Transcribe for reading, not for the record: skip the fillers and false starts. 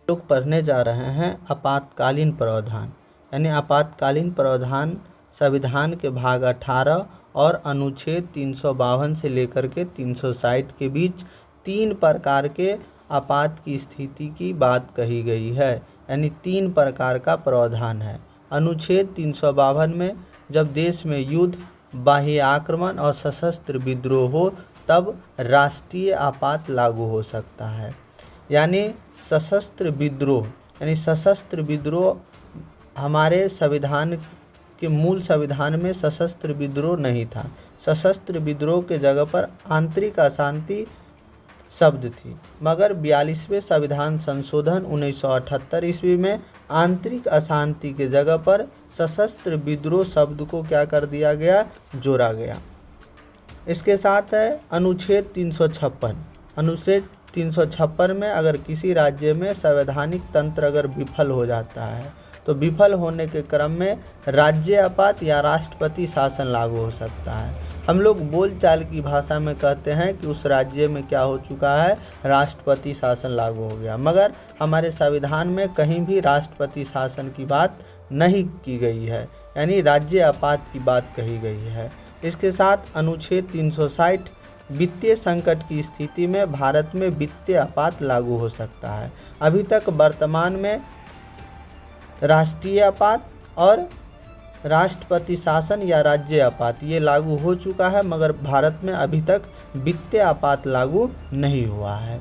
लोग पढ़ने जा रहे हैं आपातकालीन प्रावधान। यानी आपातकालीन प्रावधान संविधान के भाग 18 और अनुच्छेद 352 से लेकर के 360 के बीच 3 प्रकार के आपात की स्थिति की बात कही गई है। यानी 3 प्रकार का प्रावधान है। अनुच्छेद 352 में जब देश में युद्ध, बाह्य आक्रमण और सशस्त्र विद्रोह हो तब राष्ट्रीय आपात लागू हो सकता है। यानी सशस्त्र विद्रोह हमारे संविधान के मूल संविधान में सशस्त्र विद्रोह नहीं था। सशस्त्र विद्रोह के जगह पर आंतरिक अशांति शब्द थी, मगर 42वें संविधान संशोधन 1978 ईस्वी में आंतरिक अशांति के जगह पर सशस्त्र विद्रोह शब्द को क्या कर दिया गया, जोड़ा गया। इसके साथ है अनुच्छेद 356। अनुच्छेद 356 में अगर किसी राज्य में संवैधानिक तंत्र अगर विफल हो जाता है तो विफल होने के क्रम में राज्य आपात या राष्ट्रपति शासन लागू हो सकता है। हम लोग बोलचाल की भाषा में कहते हैं कि उस राज्य में क्या हो चुका है, राष्ट्रपति शासन लागू हो गया, मगर हमारे संविधान में कहीं भी राष्ट्रपति शासन की बात नहीं की गई है। यानी राज्य आपात की बात कही गई है। इसके साथ अनुच्छेद 360 वित्तीय संकट की स्थिति में भारत में वित्तीय आपात लागू हो सकता है। अभी तक वर्तमान में राष्ट्रीय आपात और राष्ट्रपति शासन या राज्य आपात ये लागू हो चुका है, मगर भारत में अभी तक वित्तीय आपात लागू नहीं हुआ है।